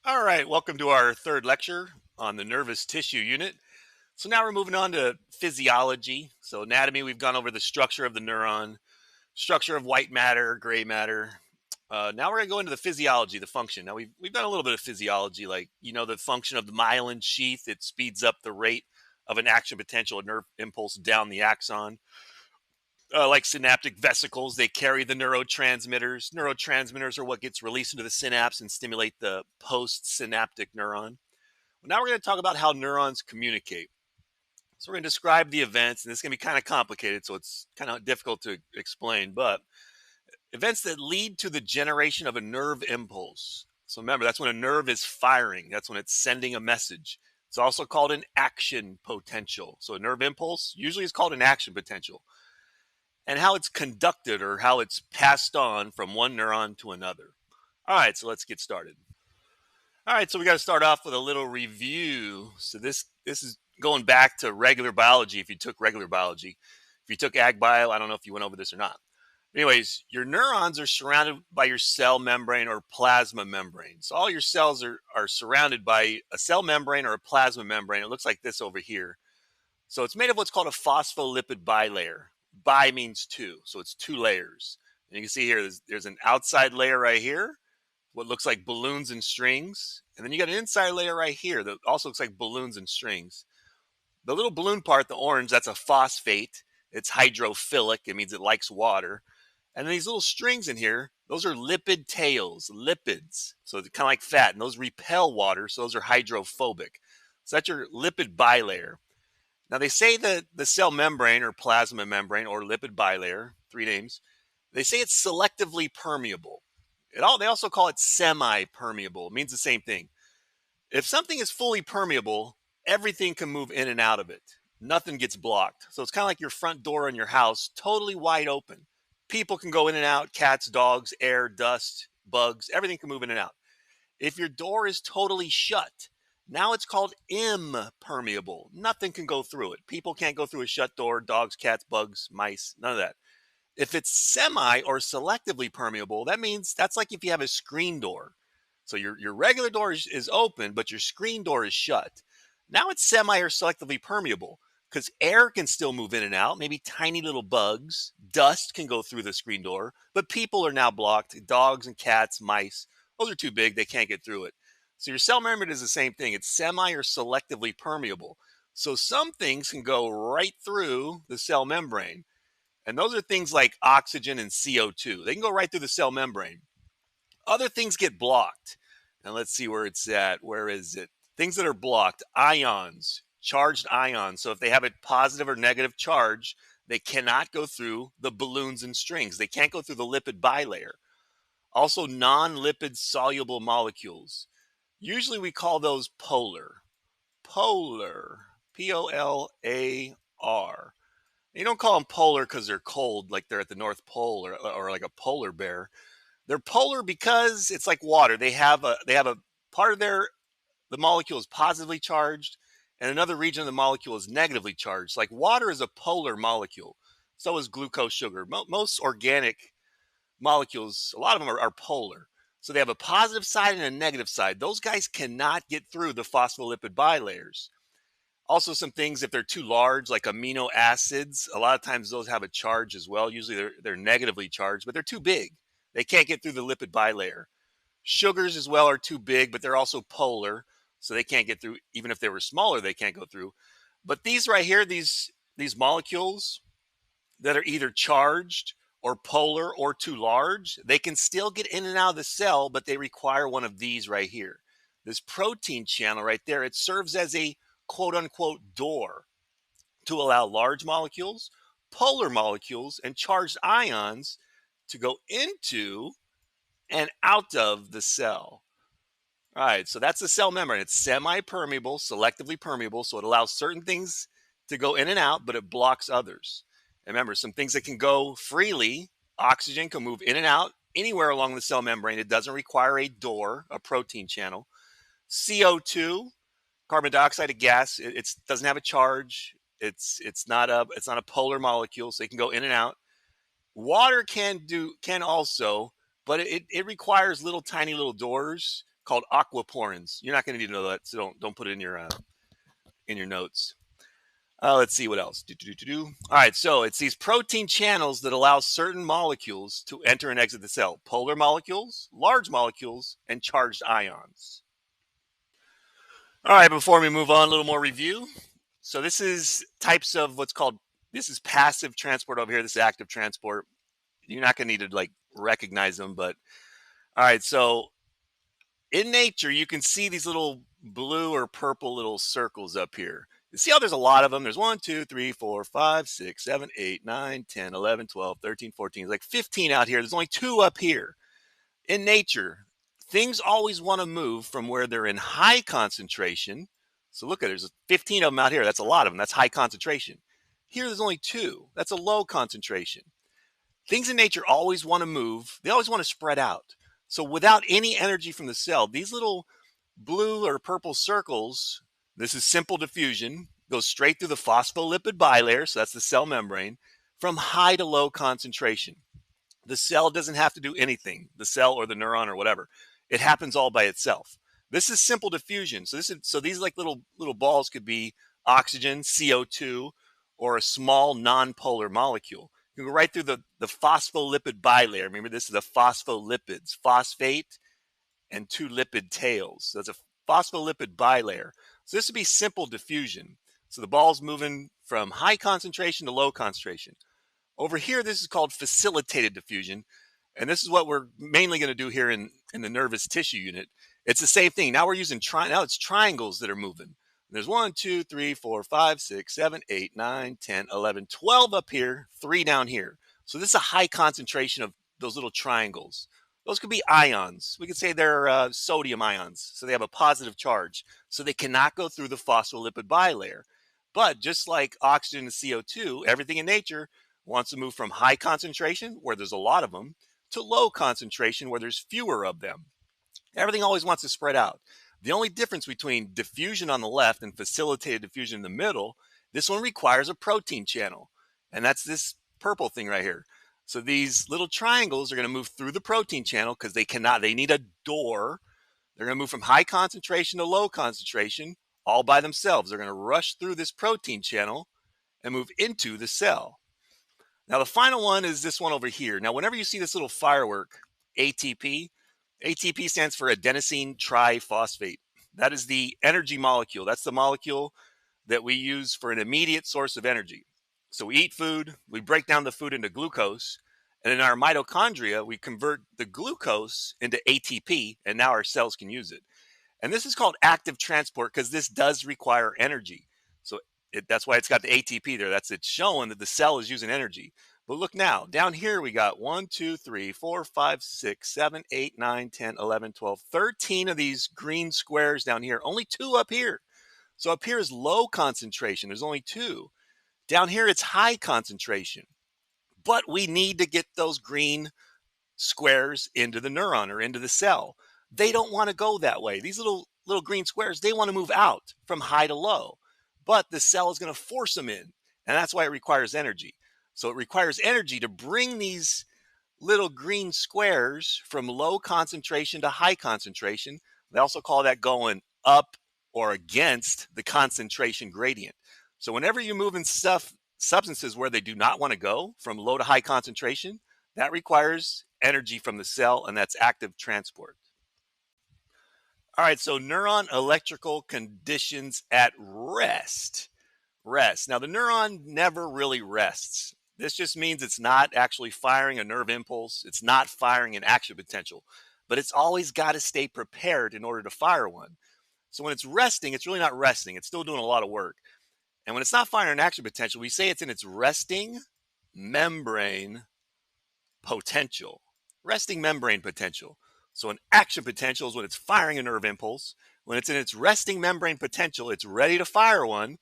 All right, welcome to our third lecture on the nervous tissue unit. So now we're moving on to physiology. So anatomy, we've gone over the structure of the neuron, structure of white matter, gray matter. Now we're going to go into the physiology, the function. Now we've done a little bit of physiology, like the function of the myelin sheath. It speeds up the rate of an action potential, a nerve impulse down the axon. Like synaptic vesicles, they carry the neurotransmitters. Neurotransmitters are what gets released into the synapse and stimulate the postsynaptic neuron. Now we're going to talk about how neurons communicate. So we're going to describe the events, and this is going to be kind of complicated, so it's kind of difficult to explain, but events that lead to the generation of a nerve impulse. So remember, that's when a nerve is firing, that's when it's sending a message. It's also called an action potential. So a nerve impulse usually is called an action potential, and how it's conducted or how it's passed on from one neuron to another. All right, so let's get started. All right, so we got to start off with a little review. So this is going back to regular biology. If you took regular biology, if you took ag bio, I don't know if you went over this or not. Anyways, your neurons are surrounded by your cell membrane or plasma membrane. So all your cells are surrounded by a cell membrane or a plasma membrane. It looks like this over here. So it's made of what's called a phospholipid bilayer. Bi means two, so it's two layers. And you can see here, there's an outside layer right here, what looks like balloons and strings. And then you got an inside layer right here that also looks like balloons and strings. The little balloon part, the orange, that's a phosphate. It's hydrophilic. It means it likes water. And then these little strings in here, those are lipid tails, lipids. So they're kind of like fat, and those repel water. So those are hydrophobic. So that's your lipid bilayer. Now they say that the cell membrane or plasma membrane or lipid bilayer, three names, they say it's selectively permeable. They also call it semi-permeable. It means the same thing. If something is fully permeable, everything can move in and out of it. Nothing gets blocked. So it's kind of like your front door in your house, totally wide open. People can go in and out, cats, dogs, air, dust, bugs, everything can move in and out. If your door is totally shut, now it's called impermeable. Nothing can go through it. People can't go through a shut door, dogs, cats, bugs, mice, none of that. If it's semi or selectively permeable, that means that's like if you have a screen door. So your regular door is open, but your screen door is shut. Now it's semi or selectively permeable because air can still move in and out. Maybe tiny little bugs, dust can go through the screen door, but people are now blocked. Dogs and cats, mice, those are too big. They can't get through it. So your cell membrane is the same thing. It's semi or selectively permeable. So some things can go right through the cell membrane. And those are things like oxygen and CO2. They can go right through the cell membrane. Other things get blocked. And let's see where it's at. Where is it? Things that are blocked, ions, charged ions. So if they have a positive or negative charge, they cannot go through the balloons and strings. They can't go through the lipid bilayer. Also, non lipid soluble molecules. Usually we call those polar. Polar. Polar. You don't call them polar because they're cold, like they're at the North Pole or like a polar bear. They're polar because it's like water. They have a part of the molecule is positively charged, and another region of the molecule is negatively charged. Like water is a polar molecule. So is glucose, sugar. Most organic molecules, a lot of them are polar. So they have a positive side and a negative side. Those guys cannot get through the phospholipid bilayers. Also, some things, if they're too large, like amino acids, a lot of times those have a charge as well. Usually they're negatively charged, but they're too big. They can't get through the lipid bilayer. Sugars as well are too big, but they're also polar, so they can't get through. Even if they were smaller, they can't go through. But these right here, these molecules that are either charged or polar or too large, they can still get in and out of the cell, but they require one of these right here. This protein channel right there, it serves as a quote unquote door to allow large molecules, polar molecules, and charged ions to go into and out of the cell. All right, so that's the cell membrane. It's semi-permeable, selectively permeable, so it allows certain things to go in and out, but it blocks others. And remember, some things that can go freely, oxygen can move in and out anywhere along the cell membrane. It doesn't require a door, a protein channel. CO2, carbon dioxide, a gas, it doesn't have a charge. It's not a polar molecule, so it can go in and out. Water can also, but it requires little tiny little doors called aquaporins. You're not going to need to know that, so don't put it in your notes. Let's see what else. All right, so it's these protein channels that allow certain molecules to enter and exit the cell. Polar molecules, large molecules, and charged ions. All right, before we move on, a little more review. So this is types of this is passive transport over here. This is active transport. You're not going to need to like recognize them, but all right, so in nature, you can see these little blue or purple little circles up here. You see how there's a lot of them? There's 1, 2, 3, 4, 5, 6, 7, 8, 9, 10, 11, 12, 13, 14. There's like 15 out here. There's only 2 up here. In nature, things always want to move from where they're in high concentration. So look at it, there's 15 of them out here. That's a lot of them. That's high concentration. Here, there's only 2. That's a low concentration. Things in nature always want to move. They always want to spread out. So without any energy from the cell, these little blue or purple circles, this is simple diffusion, goes straight through the phospholipid bilayer, so that's the cell membrane, from high to low concentration. The cell doesn't have to do anything, the cell or the neuron or whatever. It happens all by itself. This is simple diffusion. So these like little balls could be oxygen, CO2, or a small nonpolar molecule. You can go right through the phospholipid bilayer. Remember, this is the phospholipids, phosphate and 2 lipid tails. So it's a phospholipid bilayer. So this would be simple diffusion. So the ball's moving from high concentration to low concentration. Over here, this is called facilitated diffusion. And this is what we're mainly going to do here in the nervous tissue unit. It's the same thing. Now we're using now it's triangles that are moving. There's 1, 2, 3, 4, 5, 6, 7, 8, 9, 10, 11, 12 up here, 3 down here. So this is a high concentration of those little triangles. Those could be ions. We could say they're sodium ions. So they have a positive charge. So they cannot go through the phospholipid bilayer. But just like oxygen and CO2, everything in nature wants to move from high concentration, where there's a lot of them, to low concentration, where there's fewer of them. Everything always wants to spread out. The only difference between diffusion on the left and facilitated diffusion in the middle, this one requires a protein channel. And that's this purple thing right here. So these little triangles are going to move through the protein channel because they need a door. They're going to move from high concentration to low concentration all by themselves. They're going to rush through this protein channel and move into the cell. Now, the final one is this one over here. Now, whenever you see this little firework, ATP, ATP stands for adenosine triphosphate. That is the energy molecule. That's the molecule that we use for an immediate source of energy. So we eat food, we break down the food into glucose, and in our mitochondria, we convert the glucose into ATP, and now our cells can use it. And this is called active transport because this does require energy. So that's why it's got the ATP there. It's showing that the cell is using energy. But look now, down here we got 1, 2, 3, 4, 5, 6, 7, 8, 9, 10, 11, 12, 13 of these green squares down here. Only 2 up here. So up here is low concentration. There's only 2. Down here it's high concentration. But we need to get those green squares into the neuron or into the cell. They don't want to go that way. These little green squares, they want to move out from high to low. But the cell is going to force them in. And that's why it requires energy. So it requires energy to bring these little green squares from low concentration to high concentration. They also call that going up or against the concentration gradient. So whenever you're moving substances where they do not want to go from low to high concentration, that requires energy from the cell, and that's active transport. All right, so neuron electrical conditions at rest. Now, the neuron never really rests. This just means it's not actually firing a nerve impulse. It's not firing an action potential, but it's always got to stay prepared in order to fire one. So when it's resting, it's really not resting. It's still doing a lot of work. And when it's not firing an action potential, we say it's in its resting membrane potential. Resting membrane potential. So an action potential is when it's firing a nerve impulse. When it's in its resting membrane potential, it's ready to fire one,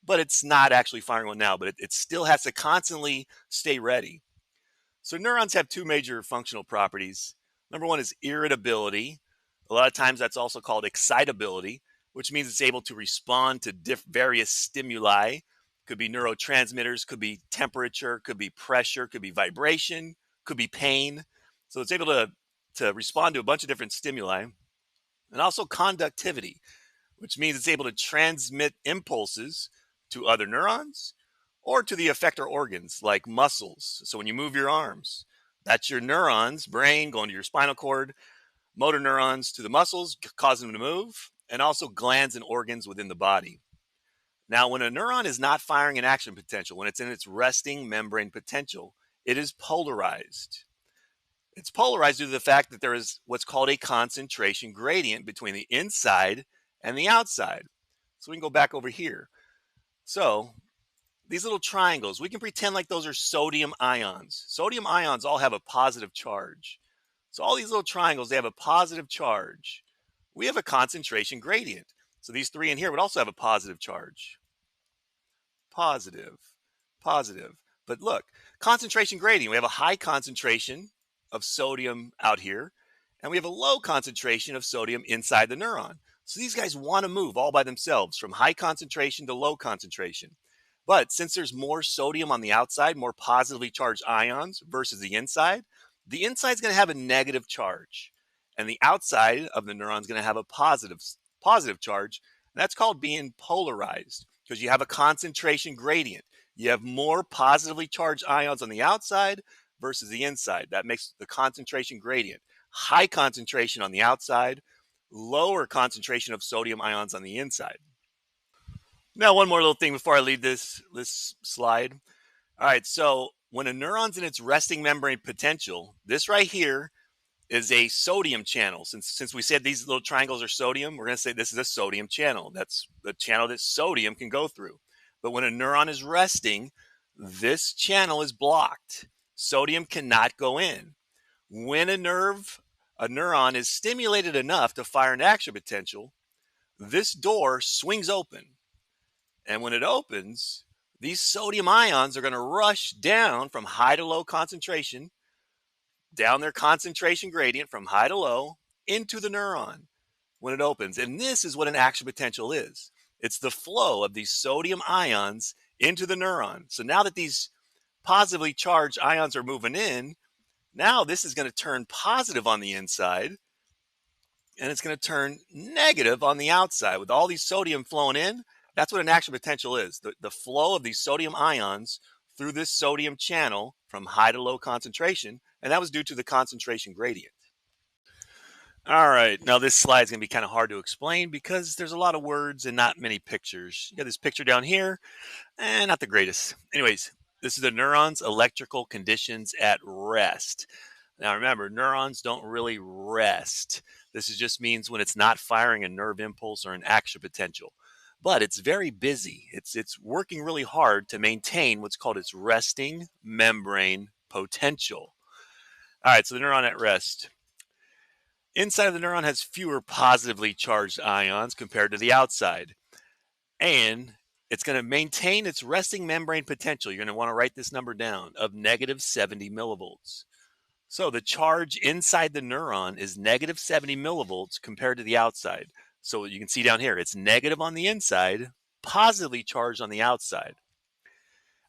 but it's not actually firing one now, but it still has to constantly stay ready. So neurons have 2 major functional properties. Number 1 is irritability. A lot of times that's also called excitability, which means it's able to respond to various stimuli. Could be neurotransmitters, could be temperature, could be pressure, could be vibration, could be pain. So it's able to respond to a bunch of different stimuli. and also conductivity, which means it's able to transmit impulses to other neurons or to the effector organs like muscles. So when you move your arms, that's your neurons, brain going to your spinal cord, motor neurons to the muscles, causing them to move, and also glands and organs within the body. Now, when a neuron is not firing an action potential, when it's in its resting membrane potential, it is polarized. It's polarized due to the fact that there is what's called a concentration gradient between the inside and the outside. So we can go back over here. So these little triangles, we can pretend like those are sodium ions. Sodium ions all have a positive charge. So all these little triangles, they have a positive charge. We have a concentration gradient. So these three in here would also have a positive charge. Positive, positive. But look, concentration gradient. We have a high concentration of sodium out here, and we have a low concentration of sodium inside the neuron. So these guys want to move all by themselves from high concentration to low concentration. But since there's more sodium on the outside, more positively charged ions versus the inside is going to have a negative charge. And the outside of the neuron is going to have a positive charge. And that's called being polarized because you have a concentration gradient. You have more positively charged ions on the outside versus the inside. That makes the concentration gradient. High concentration on the outside, lower concentration of sodium ions on the inside. Now, one more little thing before I leave this slide. All right, so when a neuron's in its resting membrane potential, this right here is a sodium channel. Since we said these little triangles are sodium, we're going to say this is a sodium channel. That's the channel that sodium can go through. But when a neuron is resting, this channel is blocked. Sodium cannot go in. When a neuron is stimulated enough to fire an action potential, this door swings open. And when it opens, these sodium ions are going to rush down from high to low concentration, down their concentration gradient from high to low into the neuron when it opens. And this is what an action potential is. It's the flow of these sodium ions into the neuron. So now that these positively charged ions are moving in, now this is going to turn positive on the inside and it's going to turn negative on the outside. With all these sodium flowing in, that's what an action potential is. The flow of these sodium ions through this sodium channel from high to low concentration, and that was due to the concentration gradient. All right, now this slide is going to be kind of hard to explain because there's a lot of words and not many pictures. You got this picture down here, and not the greatest. Anyways, this is the neuron's electrical conditions at rest. Now remember, neurons don't really rest. This just means when it's not firing a nerve impulse or an action potential. But it's very busy. It's working really hard to maintain what's called its resting membrane potential. All right, so the neuron at rest. Inside of the neuron has fewer positively charged ions compared to the outside. And it's going to maintain its resting membrane potential. You're going to want to write this number down of negative 70 millivolts. So the charge inside the neuron is negative 70 millivolts compared to the outside. So you can see down here, it's negative on the inside, positively charged on the outside.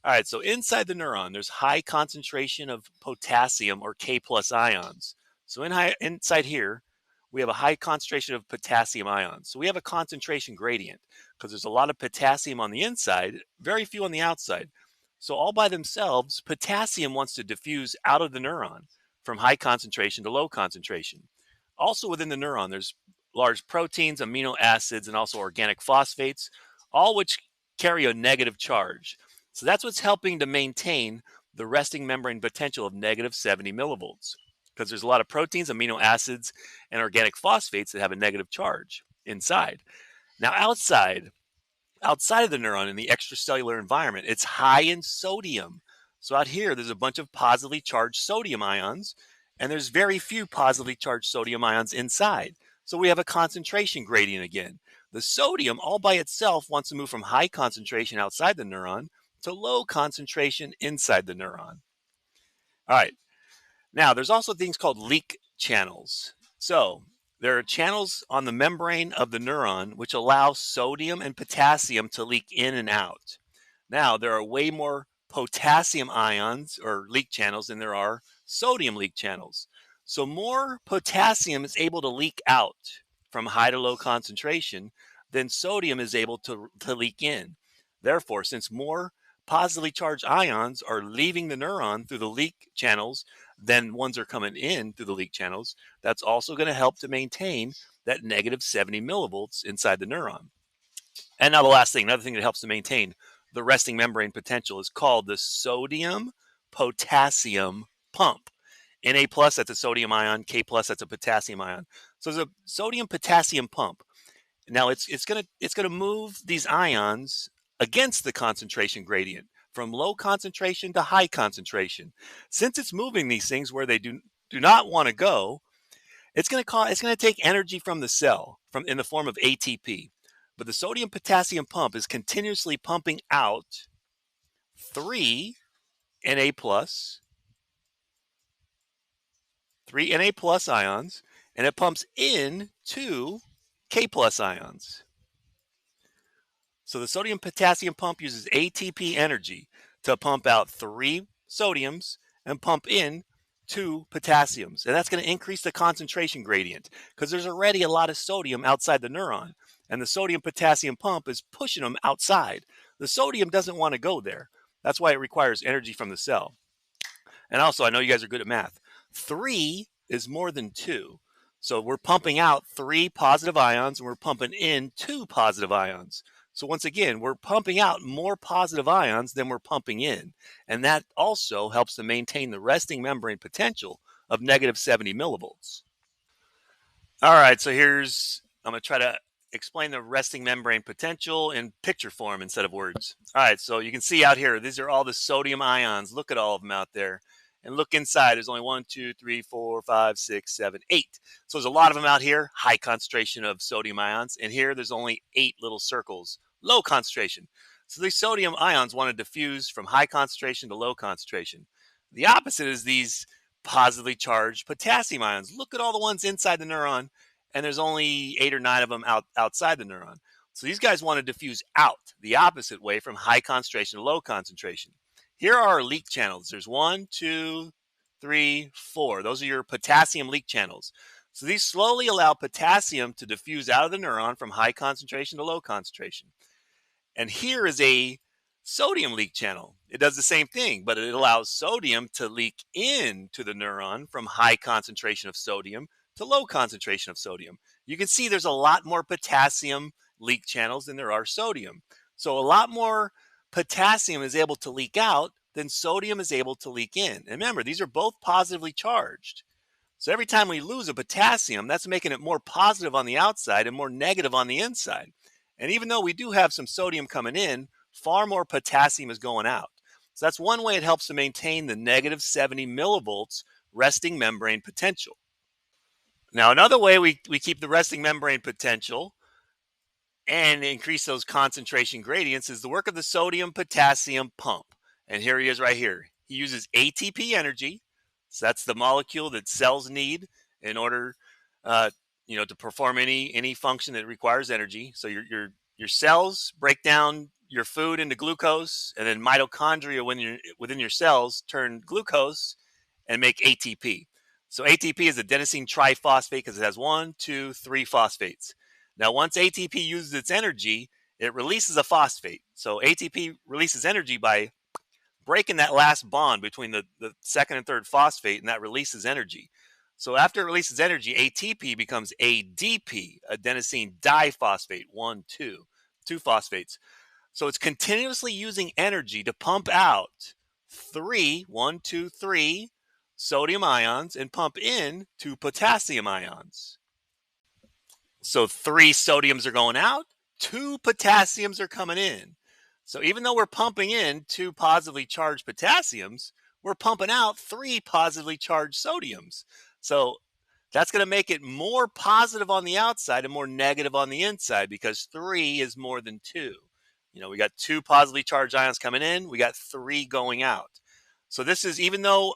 All right, so inside the neuron, there's high concentration of potassium or K plus ions. So inside here, we have a high concentration of potassium ions. So we have a concentration gradient because there's a lot of potassium on the inside, very few on the outside. So all by themselves, potassium wants to diffuse out of the neuron from high concentration to low concentration. Also within the neuron, there's large proteins, amino acids, and also organic phosphates, all which carry a negative charge. So that's what's helping to maintain the resting membrane potential of negative 70 millivolts, because there's a lot of proteins, amino acids, and organic phosphates that have a negative charge inside. Now outside of the neuron in the extracellular environment, it's high in sodium. So out here, there's a bunch of positively charged sodium ions, and there's very few positively charged sodium ions inside. So we have a concentration gradient again. The sodium all by itself wants to move from high concentration outside the neuron to low concentration inside the neuron. All right. Now, there's also things called leak channels. So there are channels on the membrane of the neuron which allow sodium and potassium to leak in and out. Now, there are way more potassium ions or leak channels than there are sodium leak channels. So more potassium is able to leak out from high to low concentration, then sodium is able to leak in. Therefore, since more positively charged ions are leaving the neuron through the leak channels than ones are coming in through the leak channels, that's also going to help to maintain that negative 70 millivolts inside the neuron. And now the last thing, another thing that helps to maintain the resting membrane potential is called the sodium potassium pump. Na plus, that's a sodium ion. K plus, that's a potassium ion. So there's a sodium potassium pump. Now it's gonna move these ions against the concentration gradient from low concentration to high concentration. Since it's moving these things where they do not want to go, it's gonna take energy from the cell from in the form of ATP. But the sodium potassium pump is continuously pumping out 3 Na plus, 3 Na plus ions, and it pumps in 2 K plus ions. So the sodium potassium pump uses ATP energy to pump out 3 sodiums and pump in 2 potassiums. And that's going to increase the concentration gradient because there's already a lot of sodium outside the neuron. And the sodium potassium pump is pushing them outside. The sodium doesn't want to go there. That's why it requires energy from the cell. And also, I know you guys are good at math. 3 is more than 2. So we're pumping out 3 positive ions and we're pumping in 2 positive ions. So once again, we're pumping out more positive ions than we're pumping in. And that also helps to maintain the resting membrane potential of negative 70 millivolts. All right, so I'm going to try to explain the resting membrane potential in picture form instead of words. All right, so you can see out here, these are all the sodium ions. Look at all of them out there. And look inside, there's only 1, 2, 3, 4, 5, 6, 7, 8. So there's a lot of them out here, high concentration of sodium ions. And here there's only 8 little circles, low concentration. So these sodium ions want to diffuse from high concentration to low concentration. The opposite is these positively charged potassium ions. Look at all the ones inside the neuron, and there's only 8 or 9 of them outside the neuron. So these guys want to diffuse out the opposite way from high concentration to low concentration. Here are our leak channels. There's 1, 2, 3, 4. Those are your potassium leak channels. So these slowly allow potassium to diffuse out of the neuron from high concentration to low concentration. And here is a sodium leak channel. It does the same thing, but it allows sodium to leak into the neuron from high concentration of sodium to low concentration of sodium. You can see there's a lot more potassium leak channels than there are sodium. So a lot more potassium is able to leak out than sodium is able to leak in. And remember, these are both positively charged. So every time we lose a potassium, that's making it more positive on the outside and more negative on the inside. And even though we do have some sodium coming in, far more potassium is going out. So that's one way it helps to maintain the negative 70 millivolts resting membrane potential. Now, another way we keep the resting membrane potential and increase those concentration gradients is the work of the sodium potassium pump. And here he is right here. He uses ATP energy. So that's the molecule that cells need in order to perform any function that requires energy. So your cells break down your food into glucose, and then mitochondria within your cells turn glucose and make ATP. So ATP is adenosine triphosphate because it has 1, 2, 3 phosphates. Now, once ATP uses its energy, it releases a phosphate. So ATP releases energy by breaking that last bond between the second and third phosphate, and that releases energy. So after it releases energy, ATP becomes ADP, adenosine diphosphate, 1, 2 phosphates. So it's continuously using energy to pump out 3 sodium ions and pump in 2 potassium ions. So 3 sodiums are going out, 2 potassiums are coming in. So even though we're pumping in 2 positively charged potassiums, we're pumping out 3 positively charged sodiums. So that's going to make it more positive on the outside and more negative on the inside because 3 is more than 2. We got 2 positively charged ions coming in, we got 3 going out. So this is, even though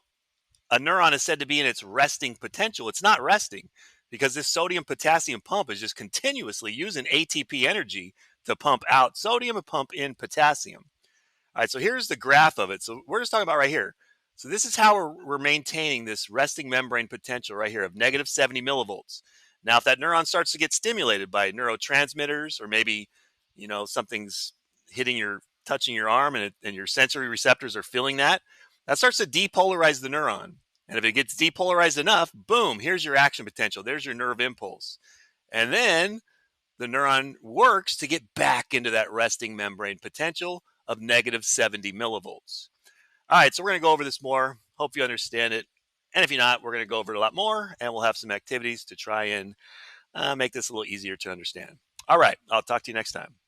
a neuron is said to be in its resting potential, it's not resting because this sodium potassium pump is just continuously using ATP energy to pump out sodium and pump in potassium. All right, so here's the graph of it. So we're just talking about right here. So this is how we're maintaining this resting membrane potential right here of negative 70 millivolts. Now, if that neuron starts to get stimulated by neurotransmitters, or maybe, something's touching your arm, and your sensory receptors are feeling that, that starts to depolarize the neuron. And if it gets depolarized enough, boom, here's your action potential. There's your nerve impulse. And then the neuron works to get back into that resting membrane potential of negative 70 millivolts. All right, so we're going to go over this more. Hope you understand it. And if you're not, we're going to go over it a lot more, and we'll have some activities to try and make this a little easier to understand. All right, I'll talk to you next time.